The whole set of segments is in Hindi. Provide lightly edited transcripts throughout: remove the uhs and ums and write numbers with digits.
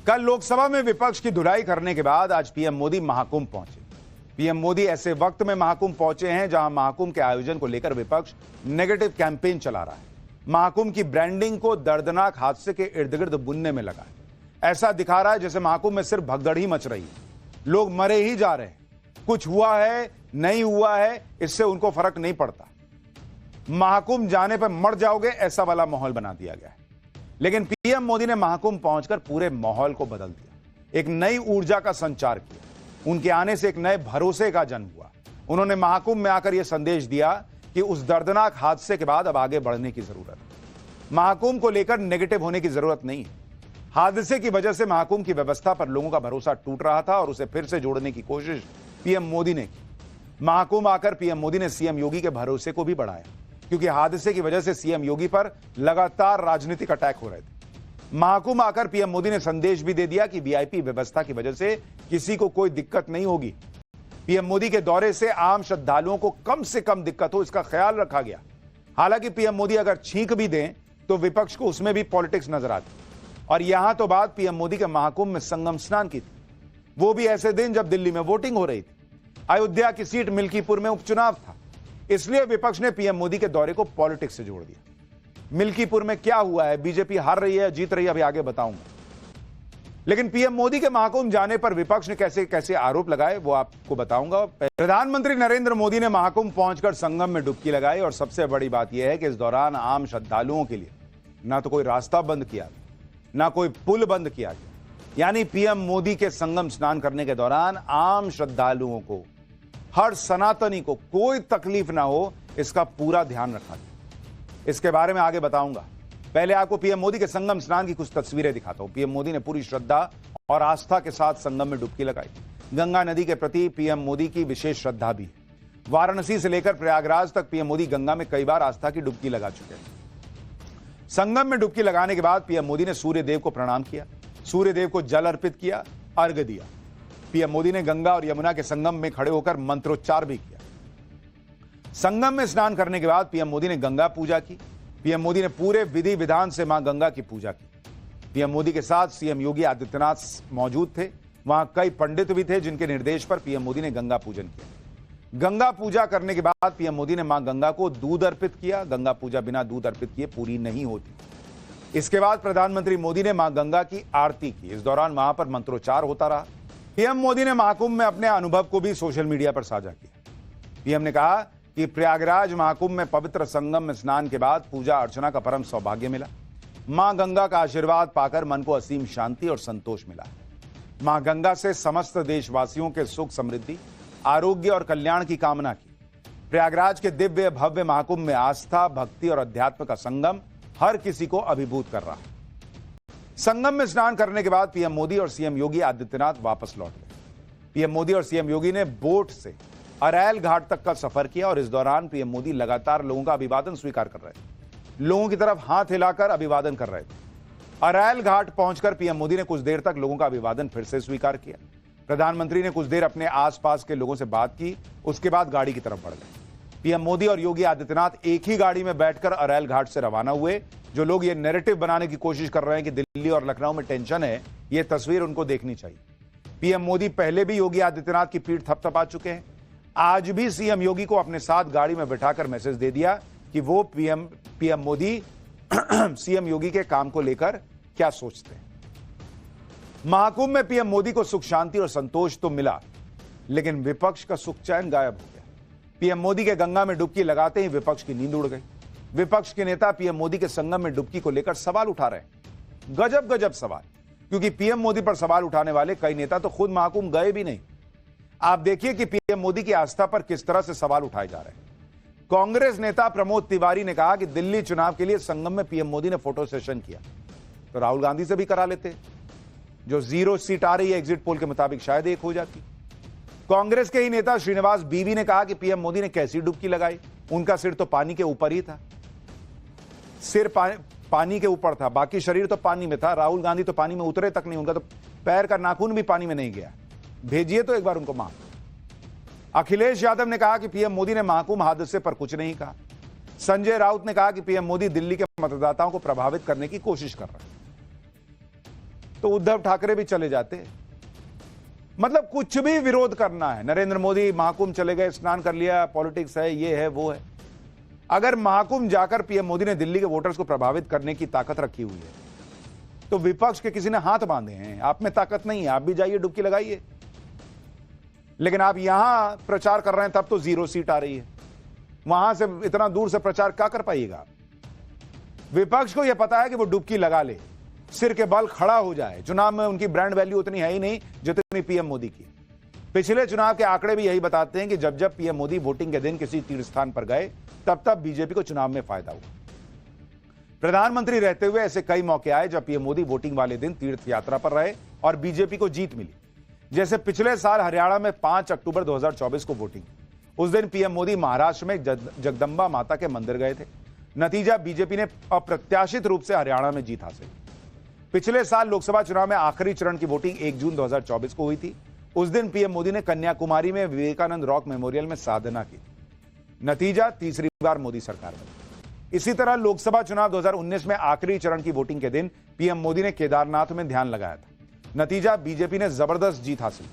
कल लोकसभा में विपक्ष की धुलाई करने के बाद आज पीएम मोदी महाकुंभ पहुंचे। पीएम मोदी ऐसे वक्त में महाकुंभ पहुंचे हैं जहां महाकुंभ के आयोजन को लेकर विपक्ष नेगेटिव कैंपेन चला रहा है। महाकुंभ की ब्रांडिंग को दर्दनाक हादसे के इर्द गिर्द बुनने में लगा है। ऐसा दिखा रहा है जैसे महाकुंभ में सिर्फ भगदड़ ही मच रही है, लोग मरे ही जा रहे हैं, कुछ हुआ है नहीं हुआ है इससे उनको फर्क नहीं पड़ता। महाकुंभ जाने पर मर जाओगे ऐसा वाला माहौल बना दिया गया है। लेकिन पीएम मोदी ने महाकुंभ पहुंचकर पूरे माहौल को बदल दिया, एक नई ऊर्जा का संचार किया। उनके आने से एक नए भरोसे का जन्म हुआ। उन्होंने महाकुंभ में आकर यह संदेश दिया कि उस दर्दनाक हादसे के बाद अब आगे बढ़ने की जरूरत है। महाकुंभ को लेकर नेगेटिव होने की जरूरत नहीं है। हादसे की वजह से महाकुंभ की व्यवस्था पर लोगों का भरोसा टूट रहा था और उसे फिर से जोड़ने की कोशिश पीएम मोदी ने की। महाकुंभ आकर पीएम मोदी ने सीएम योगी के भरोसे को भी बढ़ाया, क्योंकि हादसे की वजह से सीएम योगी पर लगातार राजनीतिक अटैक हो रहे थे। महाकुंभ आकर पीएम मोदी ने संदेश भी दे दिया कि वीआईपी व्यवस्था की वजह से किसी को कोई दिक्कत नहीं होगी। पीएम मोदी के दौरे से आम श्रद्धालुओं को कम से कम दिक्कत हो इसका ख्याल रखा गया। हालांकि पीएम मोदी अगर छींक भी दें तो विपक्ष को उसमें भी पॉलिटिक्स नजर आती। और यहां तो बात पीएम मोदी के महाकुंभ में संगम स्नान की थी, वो भी ऐसे दिन जब दिल्ली में वोटिंग हो रही थी। अयोध्या की सीट मिल्कीपुर में उपचुनाव था, इसलिए विपक्ष ने पीएम मोदी के दौरे को पॉलिटिक्स से जोड़ दिया। मिल्कीपुर में क्या हुआ है, बीजेपी हार रही है जीत रही है, अभी आगे बताऊंगा। लेकिन पीएम मोदी के महाकुंभ जाने पर विपक्ष ने कैसे कैसे आरोप लगाए वो आपको बताऊंगा। प्रधानमंत्री नरेंद्र मोदी ने महाकुंभ पहुंचकर संगम में डुबकी लगाई और सबसे बड़ी बात यह है कि इस दौरान आम श्रद्धालुओं के लिए ना तो कोई रास्ता बंद किया गया, ना कोई पुल बंद किया गया। यानी पीएम मोदी के संगम स्नान करने के दौरान आम श्रद्धालुओं को, हर सनातनी को कोई तकलीफ ना हो इसका पूरा ध्यान रखा गया। इसके बारे में आगे बताऊंगा। पहले आपको पीएम मोदी के संगम स्नान की कुछ तस्वीरें दिखाता हूं। पीएम मोदी ने पूरी श्रद्धा और आस्था के साथ संगम में डुबकी लगाई। गंगा नदी के प्रति पीएम मोदी की विशेष श्रद्धा भी है। वाराणसी से लेकर प्रयागराज तक पीएम मोदी गंगा में कई बार आस्था की डुबकी लगा चुके हैं। संगम में डुबकी लगाने के बाद पीएम मोदी ने सूर्य देव को प्रणाम किया, सूर्य देव को जल अर्पित किया, अर्घ्य दिया। पीएम मोदी ने गंगा और यमुना के संगम में खड़े होकर मंत्रोच्चार भी किया। संगम में स्नान करने के बाद पीएम मोदी ने गंगा पूजा की। पीएम मोदी ने पूरे विधि विधान से मां गंगा की पूजा की। पीएम मोदी के साथ सीएम योगी आदित्यनाथ मौजूद थे। वहां कई पंडित भी थे जिनके निर्देश पर पीएम मोदी ने गंगा पूजन किया। गंगा पूजा करने के बाद पीएम मोदी ने मां गंगा को दूध अर्पित किया। गंगा पूजा बिना दूध अर्पित किए पूरी नहीं होती। इसके बाद प्रधानमंत्री मोदी ने मां गंगा की आरती की। इस दौरान वहां पर मंत्रोच्चार होता रहा। पीएम मोदी ने महाकुंभ में अपने अनुभव को भी सोशल मीडिया पर साझा किया। पीएम ने कहा कि प्रयागराज महाकुंभ में पवित्र संगम में स्नान के बाद पूजा अर्चना का परम सौभाग्य मिला। मां गंगा का आशीर्वाद पाकर मन को असीम शांति और संतोष मिला। मां गंगा से समस्त देशवासियों के सुख समृद्धि, आरोग्य और कल्याण की कामना की। प्रयागराज के दिव्य भव्य महाकुंभ में आस्था, भक्ति और अध्यात्म का संगम हर किसी को अभिभूत कर रहा है। संगम में स्नान करने के बाद पीएम मोदी और सीएम योगी आदित्यनाथ वापस लौट गए। पीएम मोदी और सीएम योगी ने बोट से अरैल घाट तक का सफर किया और इस दौरान पीएम मोदी लगातार लोगों का अभिवादन स्वीकार कर रहे थे। लोगों की तरफ हाथ हिलाकर अभिवादन कर रहे थे। अरैल घाट पहुंचकर पीएम मोदी ने कुछ देर तक लोगों का अभिवादन फिर से स्वीकार किया। प्रधानमंत्री ने कुछ देर अपने आसपास के लोगों से बात की, उसके बाद गाड़ी की तरफ बढ़ गए। पीएम मोदी और योगी आदित्यनाथ एक ही गाड़ी में बैठकर अरैल घाट से रवाना हुए। जो लोग ये नैरेटिव बनाने की कोशिश कर रहे हैं कि दिल्ली और लखनऊ में टेंशन है, ये तस्वीर उनको देखनी चाहिए। पीएम मोदी पहले भी योगी आदित्यनाथ की पीठ थपथपा चुके हैं। आज भी सीएम योगी को अपने साथ गाड़ी में बिठाकर मैसेज दे दिया कि वो पीएम मोदी सीएम योगी के काम को लेकर क्या सोचते हैं। महाकुंभ में पीएम मोदी को सुख शांति और संतोष तो मिला, लेकिन विपक्ष का सुख चैन गायब हो गया। पीएम मोदी के गंगा में डुबकी लगाते ही विपक्ष की नींद उड़ गई। विपक्ष के नेता पीएम मोदी के संगम में डुबकी को लेकर सवाल उठा रहे हैं। गजब गजब सवाल, क्योंकि पीएम मोदी पर सवाल उठाने वाले कई नेता तो खुद महाकुंभ गए भी नहीं। आप देखिए कि पीएम मोदी की आस्था पर किस तरह से सवाल उठाए जा रहे हैं। कांग्रेस नेता प्रमोद तिवारी ने कहा कि दिल्ली चुनाव के लिए संगम में पीएम मोदी ने फोटो सेशन किया, तो राहुल गांधी से भी करा लेते। जो 0 सीट आ रही है एग्जिट पोल के मुताबिक शायद 1 हो जाती। कांग्रेस के ही नेता श्रीनिवास बीवी ने कहा कि पीएम मोदी ने कैसी डुबकी लगाई, उनका सिर तो पानी के ऊपर ही था। सिर पानी के ऊपर था, बाकी शरीर तो पानी में था। राहुल गांधी तो पानी में उतरे तक नहीं, उनका तो पैर का नाखून भी पानी में नहीं गया। भेजिए तो एक बार उनको मां। अखिलेश यादव ने कहा कि पीएम मोदी ने महाकुंभ हादसे पर कुछ नहीं कहा। संजय राउत ने कहा कि पीएम मोदी दिल्ली के मतदाताओं को प्रभावित करने की कोशिश कर रहे हैं। तो उद्धव ठाकरे भी चले जाते। मतलब कुछ भी विरोध करना है, नरेंद्र मोदी महाकुंभ चले गए, स्नान कर लिया, पॉलिटिक्स है, ये है वो है। अगर महाकुंभ जाकर पीएम मोदी ने दिल्ली के वोटर्स को प्रभावित करने की ताकत रखी हुई है तो विपक्ष के किसी ने हाथ बांधे हैं। आप में ताकत नहीं है, आप भी जाइए डुबकी लगाइए। लेकिन आप यहां प्रचार कर रहे हैं तब तो 0 सीट आ रही है, वहां से इतना दूर से प्रचार क्या कर पाइएगा। विपक्ष को यह पता है कि वो डुबकी लगा ले, सिर के बल खड़ा हो जाए। चुनाव में उनकी ब्रांड वैल्यू उतनी है ही नहीं जितनी पीएम मोदी की। पिछले चुनाव के आंकड़े भी यही बताते हैं कि जब जब पीएम मोदी वोटिंग के दिन किसी तीर्थ स्थान पर गए तब तब बीजेपी को चुनाव में फायदा हुआ। प्रधानमंत्री रहते हुए ऐसे कई मौके आए जब पीएम मोदी वोटिंग वाले दिन तीर्थ यात्रा पर रहे और बीजेपी को जीत मिली। जैसे पिछले साल हरियाणा में 5 अक्टूबर 2024 को वोटिंग, उस दिन पीएम मोदी महाराष्ट्र में जगदंबा माता के मंदिर गए थे। नतीजा, बीजेपी ने अप्रत्याशित रूप से हरियाणा में जीत हासिल। पिछले साल लोकसभा चुनाव में आखिरी चरण की वोटिंग 1 जून 2024 को हुई थी। उस दिन पीएम मोदी ने कन्याकुमारी में विवेकानंद रॉक मेमोरियल में साधना की। नतीजा, तीसरी बार मोदी सरकार बनी। इसी तरह लोकसभा चुनाव 2019 में आखिरी चरण की वोटिंग के दिन पीएम मोदी ने केदारनाथ में ध्यान लगाया था। नतीजा, बीजेपी ने जबरदस्त जीत हासिल।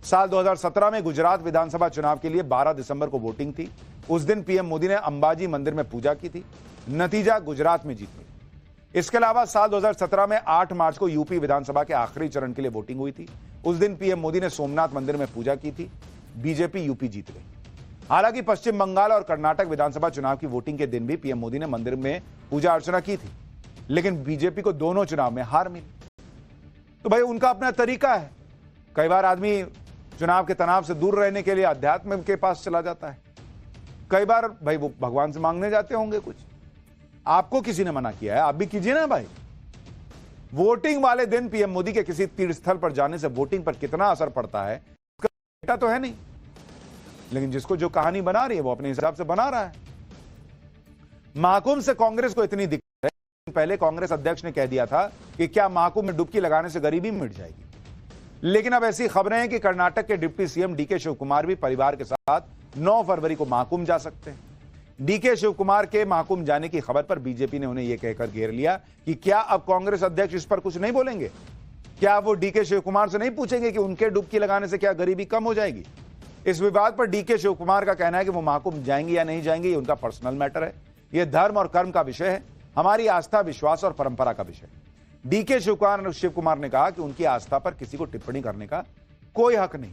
साल 2017 में गुजरात विधानसभा चुनाव के लिए 12 दिसंबर को वोटिंग थी। उस दिन पीएम मोदी ने अंबाजी मंदिर में पूजा की थी। नतीजा, गुजरात में जीत मिली। इसके अलावा साल 2017 में 8 मार्च को यूपी विधानसभा के आखिरी चरण के लिए वोटिंग हुई थी। उस दिन पीएम मोदी ने सोमनाथ मंदिर में पूजा की थी। बीजेपी यूपी जीत गई। हालांकि पश्चिम बंगाल और कर्नाटक विधानसभा चुनाव की वोटिंग के दिन भी पीएम मोदी ने मंदिर में पूजा अर्चना की थी, लेकिन बीजेपी को दोनों चुनाव में हार मिली। तो भाई उनका अपना तरीका है। कई बार आदमी चुनाव के तनाव से दूर रहने के लिए अध्यात्म के पास चला जाता है, कई बार भाई वो भगवान से मांगने जाते होंगे कुछ। आपको किसी ने मना किया है, आप भी कीजिए ना भाई। वोटिंग वाले दिन पीएम मोदी के किसी तीर्थ स्थल पर जाने से वोटिंग पर कितना असर पड़ता है इसका डेटा तो है नहीं, लेकिन जिसको जो कहानी बना रही है वो अपने हिसाब से बना रहा है। महाकुंभ से कांग्रेस को इतनी दिक्कत है, पहले कांग्रेस अध्यक्ष ने कह दिया था कि क्या महाकुंभ में डुबकी लगाने से गरीबी मिट जाएगी। लेकिन अब ऐसी खबरें हैं कि कर्नाटक के डिप्टी सीएम डीके शिवकुमार भी परिवार के साथ 9 फरवरी को महाकुंभ जा सकते हैं। डीके शिवकुमार के महाकुंभ जाने की खबर पर बीजेपी ने उन्हें यह कहकर घेर लिया कि क्या अब कांग्रेस अध्यक्ष इस पर कुछ नहीं बोलेंगे। क्या वो डीके शिवकुमार से नहीं पूछेंगे कि उनके डुबकी लगाने से क्या गरीबी कम हो जाएगी। इस विवाद पर डीके शिवकुमार का कहना है कि वो महाकुंभ जाएंगे या नहीं जाएंगे, ये उनका पर्सनल मैटर है। यह धर्म और कर्म का विषय है, हमारी आस्था, विश्वास और परंपरा का विषय। डीके शिवकुमार ने कहा कि उनकी आस्था पर किसी को टिप्पणी करने का कोई हक नहीं।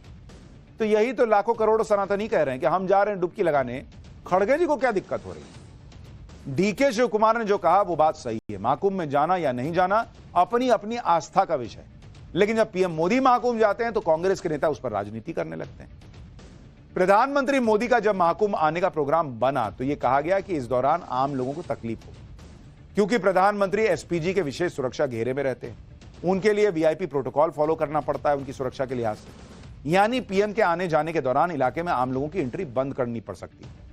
तो यही तो लाखों करोड़ों सनातनी कह रहे हैं कि हम जा रहे हैं डुबकी लगाने, खड़गे जी को क्या दिक्कत हो रही है। डीके शिवकुमार ने जो कहा वो बात सही है। महाकुंभ में जाना या नहीं जाना अपनी अपनी आस्था का विषय है, लेकिन जब पीएम मोदी महाकुंभ जाते हैं तो कांग्रेस के नेता उस पर राजनीति करने लगते हैं। प्रधानमंत्री मोदी का जब महाकुंभ आने का प्रोग्राम बना तो यह कहा गया कि इस दौरान आम लोगों को तकलीफ हो, क्योंकि प्रधानमंत्री एसपीजी के विशेष सुरक्षा घेरे में रहते हैं। उनके लिए वीआईपी प्रोटोकॉल फॉलो करना पड़ता है उनकी सुरक्षा के लिहाज से। यानी पीएम के आने जाने के दौरान इलाके में आम लोगों की एंट्री बंद करनी पड़ सकती है।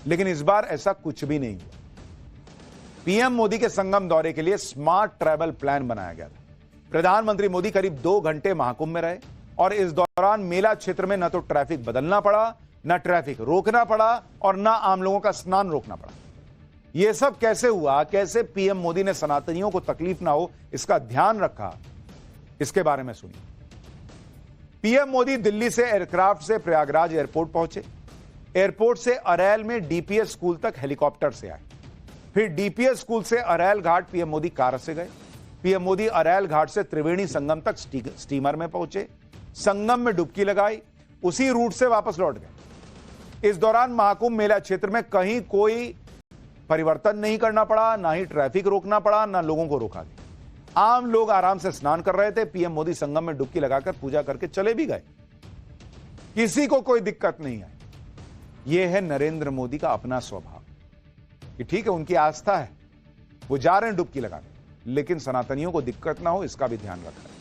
लेकिन इस बार ऐसा कुछ भी नहीं हुआ। पीएम मोदी के संगम दौरे के लिए स्मार्ट ट्रैवल प्लान बनाया गया था। प्रधानमंत्री मोदी करीब 2 घंटे महाकुंभ में रहे और इस दौरान मेला क्षेत्र में न तो ट्रैफिक बदलना पड़ा, न ट्रैफिक रोकना पड़ा और न आम लोगों का स्नान रोकना पड़ा। यह सब कैसे हुआ, कैसे पीएम मोदी ने सनातनियों को तकलीफ ना हो इसका ध्यान रखा, इसके बारे में सुनिए। पीएम मोदी दिल्ली से एयरक्राफ्ट से प्रयागराज एयरपोर्ट पहुंचे। एयरपोर्ट से अरैल में डीपीएस स्कूल तक हेलीकॉप्टर से आए। फिर डीपीएस स्कूल से अरैल घाट पीएम मोदी कार से गए। पीएम मोदी अरैल घाट से त्रिवेणी संगम तक स्टीमर में पहुंचे, संगम में डुबकी लगाई, उसी रूट से वापस लौट गए। इस दौरान महाकुंभ मेला क्षेत्र में कहीं कोई परिवर्तन नहीं करना पड़ा, ना ही ट्रैफिक रोकना पड़ा, ना लोगों को रोका गया। आम लोग आराम से स्नान कर रहे थे। पीएम मोदी संगम में डुबकी लगाकर पूजा करके चले भी गए, किसी को कोई दिक्कत नहीं है। यह है नरेंद्र मोदी का अपना स्वभाव कि ठीक है उनकी आस्था है, वो जा रहे हैं डुबकी लगाने, लेकिन सनातनियों को दिक्कत ना हो इसका भी ध्यान रखना है।